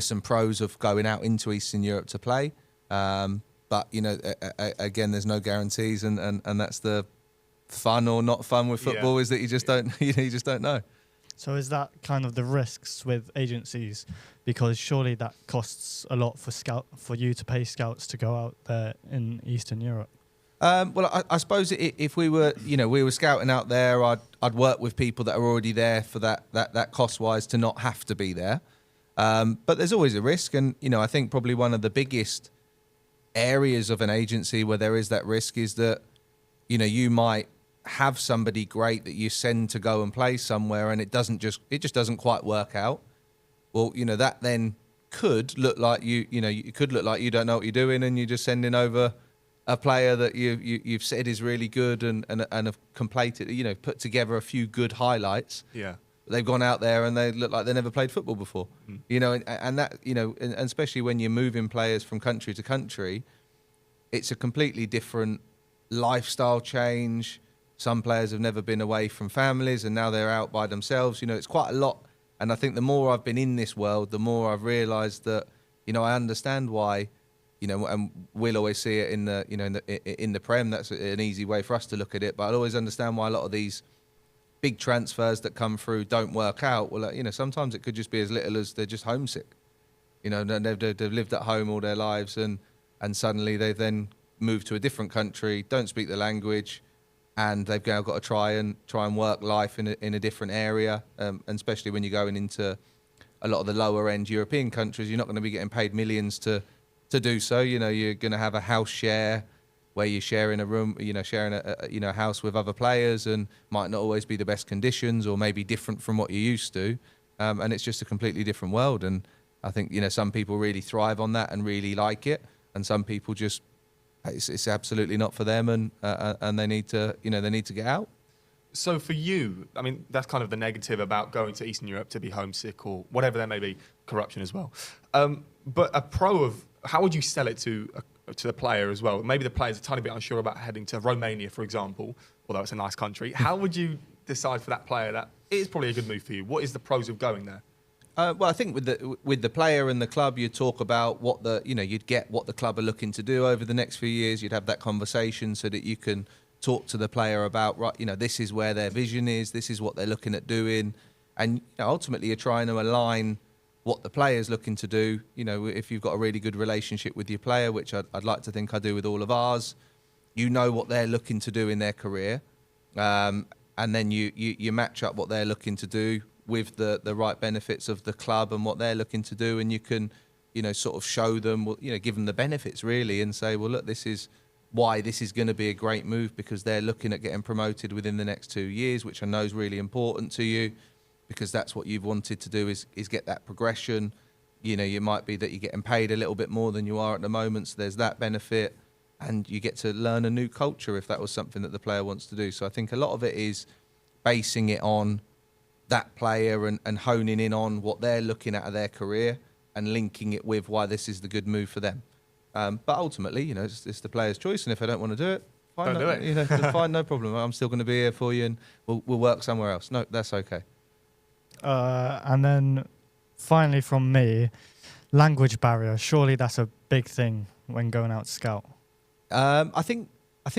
some pros of going out into Eastern Europe to play. But again, there's no guarantees, and that's the fun or not fun with football, is that you just don't know. So is that kind of the risks with agencies? Because surely that costs a lot for you to pay scouts to go out there in Eastern Europe. Well, I suppose if we were scouting out there, I'd work with people that are already there for that cost-wise to not have to be there. But there's always a risk, and I think probably one of the biggest areas of an agency where there is that risk is that, you might have somebody great that you send to go and play somewhere and it just doesn't quite work out. Well, that then could look like you could look like you don't know what you're doing and you're just sending over a player that you've said is really good and have completed, put together a few good highlights. Yeah. They've gone out there and they look like they never played football before. And that, and especially when you're moving players from country to country, it's a completely different lifestyle change. Some players have never been away from families and now they're out by themselves. It's quite a lot. And I think the more I've been in this world, the more I've realised that, I understand why, and we'll always see it in the, in the Prem. That's an easy way for us to look at it. But I'll always understand why a lot of these big transfers that come through don't work out. Well, sometimes it could just be as little as they're just homesick. They've lived at home all their lives and suddenly they've then moved to a different country, don't speak the language, and they've now got to try and work life in a different area. And especially when you're going into a lot of the lower end European countries, you're not going to be getting paid millions to do so. You're going to have a house share where you're sharing a room, sharing a house with other players, and might not always be the best conditions or maybe different from what you're used to. And it's just a completely different world. And I think, some people really thrive on that and really like it. And some people just, it's absolutely not for them, and they need to get out. So for you, I mean, that's kind of the negative about going to Eastern Europe, to be homesick or whatever there may be, corruption as well. But a pro of, how would you sell it to the player as well? Maybe the player's a tiny bit unsure about heading to Romania, for example, although it's a nice country. How would you decide for that player that it is probably a good move for you? What is the pros of going there? Well, I think with the player and the club, you talk about what you'd get what the club are looking to do over the next few years. You'd have that conversation so that you can talk to the player about, right, this is where their vision is, this is what they're looking at doing, and ultimately you're trying to align what the player's looking to do. If you've got a really good relationship with your player, which I'd like to think I do with all of ours, what they're looking to do in their career, and then you match up what they're looking to do with the right benefits of the club and what they're looking to do, and you can, sort of show them, give them the benefits really, and say, well, look, this is why this is going to be a great move, because they're looking at getting promoted within the next 2 years, which I know is really important to you, because that's what you've wanted to do is get that progression. You might be that you're getting paid a little bit more than you are at the moment, so there's that benefit, and you get to learn a new culture if that was something that the player wants to do. So I think a lot of it is basing it on that player and honing in on what they're looking at their career and linking it with why this is the good move for them. But ultimately, it's the player's choice, and if I don't want to do it, fine, don't do it. Fine, no problem. I'm still going to be here for you, and we'll work somewhere else. No, that's okay. And then finally from me, language barrier. Surely that's a big thing when going out to scout. I think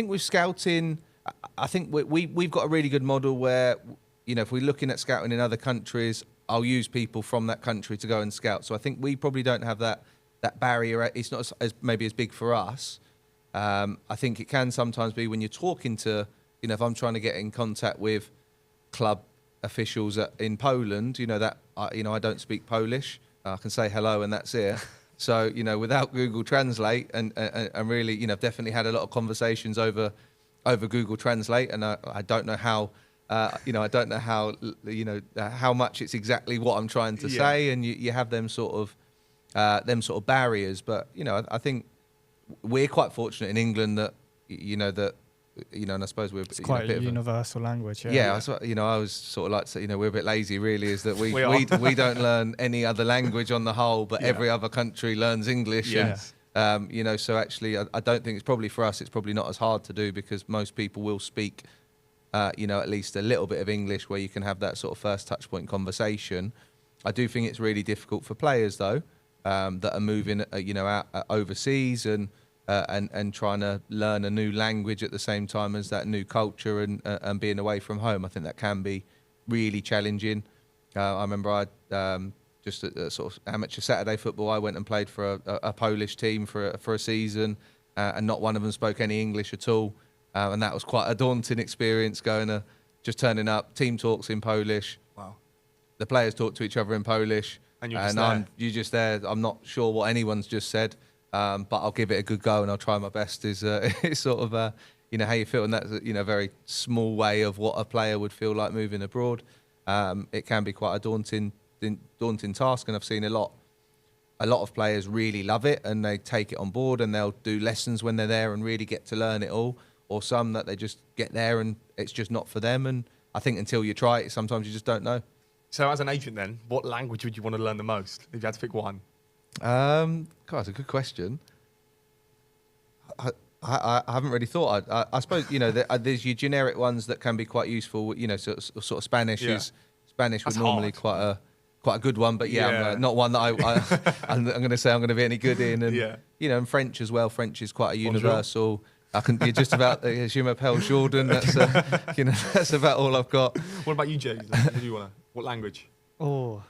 with scouting, I think we've got a really good model where, if we're looking at scouting in other countries, I'll use people from that country to go and scout. So I think we probably don't have that barrier. It's not as maybe as big for us. I think it can sometimes be when you're talking to, if I'm trying to get in contact with club officials in Poland, I don't speak Polish. I can say hello and that's it. So, without Google Translate and really, I've definitely had a lot of conversations over Google Translate, and I don't know how, I don't know how much it's exactly what I'm trying to say, and you have them sort of barriers. But, I think we're quite fortunate in England that, and I suppose we're it's quite a universal language. Yeah. I was sort of like to say, we're a bit lazy really, is that we don't learn any other language on the whole, but every other country learns English. Yes. And, so actually I don't think it's probably for us, it's probably not as hard to do, because most people will speak, at least a little bit of English where you can have that sort of first touch point conversation. I do think it's really difficult for players though, that are moving, out overseas and trying to learn a new language at the same time as that new culture and being away from home. I think that can be really challenging. I remember I just at sort of amateur Saturday football, I went and played for a Polish team for a season, and not one of them spoke any English at all, and that was quite a daunting experience. Just turning up, team talks in Polish. Wow. The players talk to each other in Polish, and you're just there. I'm not sure what anyone's just said. but I'll give it a good go and I'll try my best. Is sort of how you feel, and that's a very small way of what a player would feel like moving abroad. It can be quite a daunting task, and I've seen a lot of players really love it and they take it on board and they'll do lessons when they're there and really get to learn it all, or some that they just get there and it's just not for them. And I think until you try it, sometimes you just don't know. So as an agent then, what language would you want to learn the most if you had to pick one? God, that's a good question. I haven't really thought. I suppose there's your generic ones that can be quite useful. Sort of Spanish is Spanish That's would normally hard. quite a good one, but not one that I'm going to say I'm going to be any good in. And and French as well. French is quite a universal. I can be just about Je m'appelle Jordan. That's that's about all I've got. What about you, James? What language? Oh,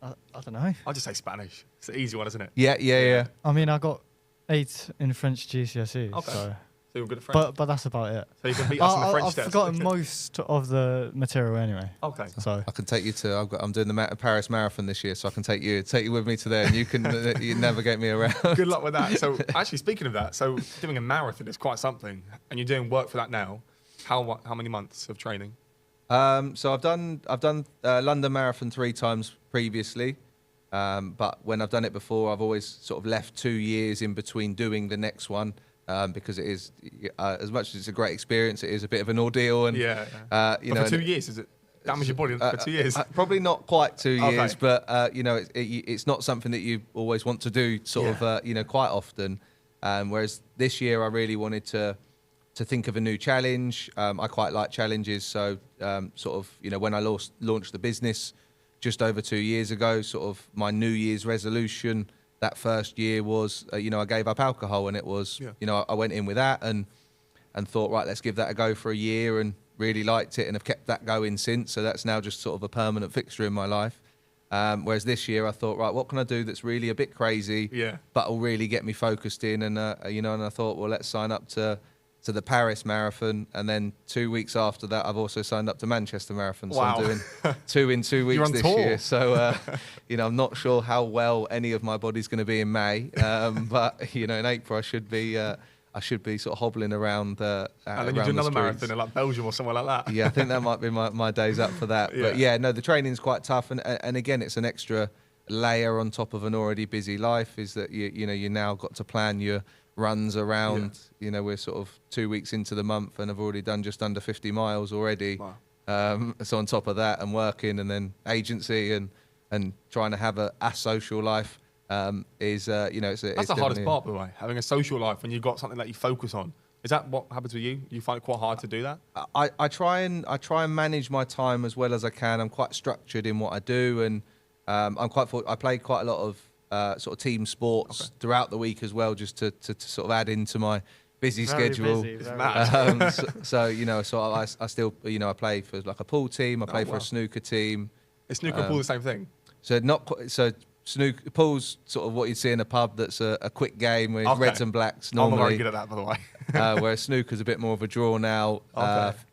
I don't know. I'll just say Spanish. It's the easy one, isn't it? Yeah. I mean, I got 8 in French GCSE. Okay. So you're good at French. But that's about it. So you can beat us in the French I've test. forgotten most of the material anyway. Okay. So I can take you to. I'm doing the Paris Marathon this year, so I can take you with me to there, and you can you navigate me around. Good luck with that. So actually, speaking of that, so doing a marathon is quite something, and you're doing work for that now. How many months of training? So I've done London Marathon 3 times previously, but when I've done it before, I've always sort of left 2 years in between doing the next one. Because it is, as much as it's a great experience, it is a bit of an ordeal. And for 2 years, is it damage your body for 2 years? Probably not quite 2 years, Okay. but it's not something that you always want to do, quite often. Whereas this year, I really wanted to think of a new challenge. I quite like challenges, so when I launched the business just over 2 years ago, sort of my New Year's resolution. That first year was, I gave up alcohol, and it was, I went in with that and thought, right, let's give that a go for a year, and really liked it and have kept that going since. So that's now just sort of a permanent fixture in my life. Whereas this year I thought, right, what can I do that's really a bit crazy, but will really get me focused in? And, and I thought, well, let's sign up to the Paris Marathon. And then 2 weeks after that, I've also signed up to Manchester Marathon. So Wow. I'm doing 2 in 2 weeks You're on this tour. year. So, I'm not sure how well any of my body's going to be in May. But, in April, I should be sort of hobbling around. And then you do another marathon in like Belgium or somewhere like that. Yeah, I think that might be my days up for that. But the training's quite tough. And again, it's an extra layer on top of an already busy life, is that you now got to plan your runs around. We're sort of 2 weeks into the month and I've already done just under 50 miles already. Wow. So on top of that, and working, and then agency and trying to have a social life is it's That's the hardest part, by the way, having a social life when you've got something that you focus on. Is that what happens with you? You find it quite hard to do that? I try and manage my time as well as I can. I'm quite structured in what I do, and I play quite a lot of sort of team sports throughout the week as well, just to sort of add into my busy schedule. Mad. So I still I play for like a pool team. I play for a snooker team. Is snooker and pool the same thing? So snooker pool's sort of what you'd see in a pub. That's a quick game with reds and blacks I'm not very normally. good at that, by the way. Whereas snooker's a bit more of a drawn out.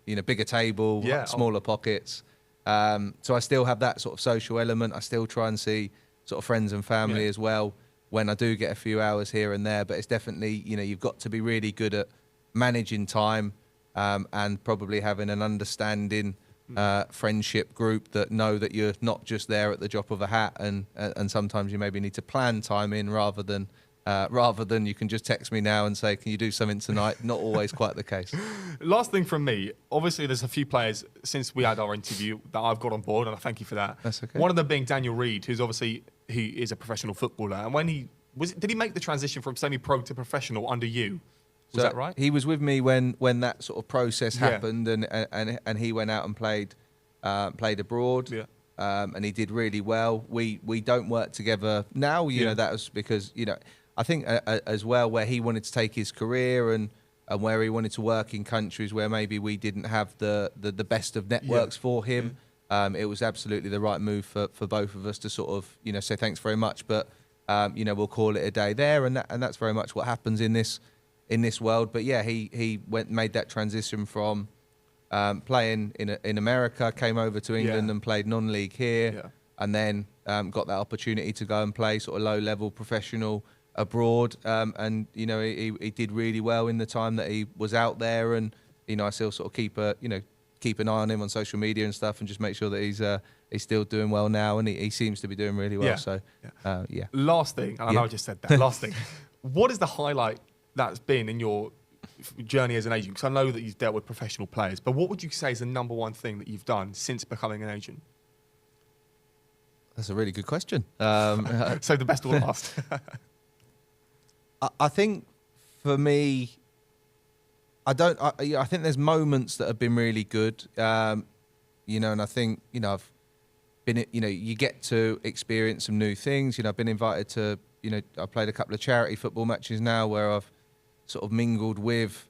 Bigger table, smaller pockets. So I still have that sort of social element. I still try and see sort of friends and family as well when I do get a few hours here and there. But it's definitely, you've got to be really good at managing time and probably having an understanding friendship group that know that you're not just there at the drop of a hat, and sometimes you maybe need to plan time in rather than you can just text me now and say, can you do something tonight? Not always quite the case. Last thing from me, obviously there's a few players since we had our interview that I've got on board, and I thank you for that. That's okay. One of them being Daniel Reid, who's obviously, he is a professional footballer. And when did he make the transition from semi-pro to professional under you? Was that right? He was with me when that sort of process happened, and he went out and played abroad. Yeah. And he did really well. We don't work together now. That was because I think as well, where he wanted to take his career and where he wanted to work in countries where maybe we didn't have the best of networks for him. It was absolutely the right move for both of us to sort of say thanks very much, but we'll call it a day there, and that's very much what happens in this world. But he made that transition from playing in America, came over to England and played non-league here, and then got that opportunity to go and play sort of low-level professional abroad, and he did really well in the time that he was out there, and I still sort of keep an eye on him on social media and stuff, and just make sure that he's still doing well now, and he seems to be doing really well. Yeah. So yeah. Last thing, and I know I just said that. Last thing, what is the highlight that's been in your journey as an agent? Because I know that you've dealt with professional players, but what would you say is the number one thing that you've done since becoming an agent? That's a really good question. So the best or last? I think for me, I think there's moments that have been really good, and I think I've been, you get to experience some new things. I've been invited to, I played a couple of charity football matches now where I've sort of mingled with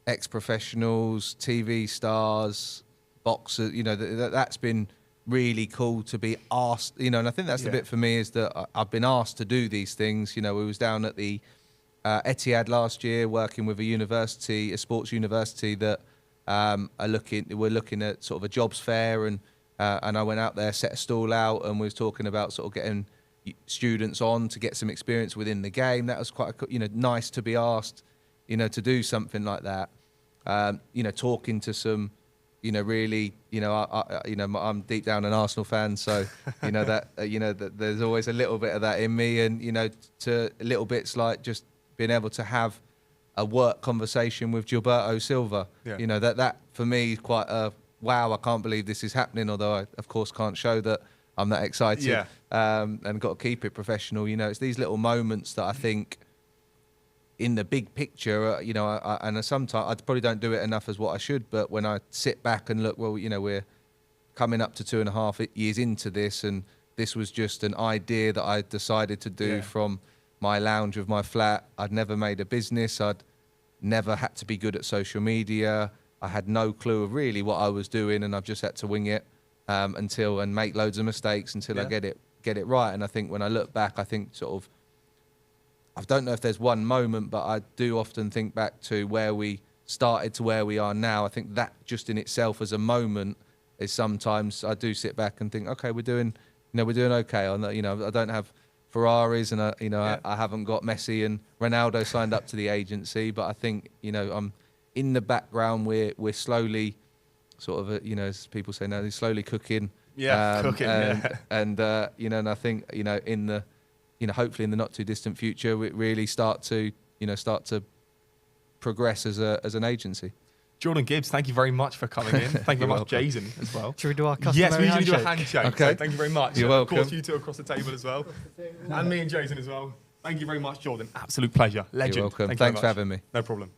ex-professionals, TV stars, boxers. That's been really cool to be asked. And I think that's the bit for me, is that I've been asked to do these things. We was down at the Etihad last year working with a sports university that we're looking at sort of a jobs fair, and I went out there, set a stall out, and we was talking about sort of getting students on to get some experience within the game. That was quite nice to be asked to do something like that. Talking to some really, I'm deep down an Arsenal fan, so that there's always a little bit of that in me, and to little bits like just being able to have a work conversation with Gilberto Silva. That for me is quite a wow. I can't believe this is happening, although I of course can't show that I'm that excited. And got to keep it professional. It's these little moments that I think, in the big picture, and sometimes I probably don't do it enough as what I should, but when I sit back and look, well, we're coming up to 2.5 years into this, and this was just an idea that I decided to do from my lounge of my flat. I'd never made a business. I'd never had to be good at social media. I had no clue of really what I was doing, and I've just had to wing it and make loads of mistakes until I get it right. And I think when I look back, I think sort of, I don't know if there's one moment, but I do often think back to where we started to where we are now. I think that just in itself as a moment is, sometimes I do sit back and think, okay, we're doing okay. I don't have Ferraris, and I haven't got Messi and Ronaldo signed up to the agency, but I think I'm in the background. We're slowly sort of as people say now, they're slowly cooking. Cooking. And I think in the hopefully in the not too distant future, we really start to progress as an agency. Jordan Gibbs, thank you very much for coming in. Thank you very much, Jason, as well. Should we do our customary Yes, we usually do a handshake? handshake. Okay. So thank you very much. You're welcome. Of course, you two across the table as well. And me and Jason as well. Thank you very much, Jordan. Absolute pleasure. Legend. You're welcome. Thank you very Thanks for much. having me. No problem.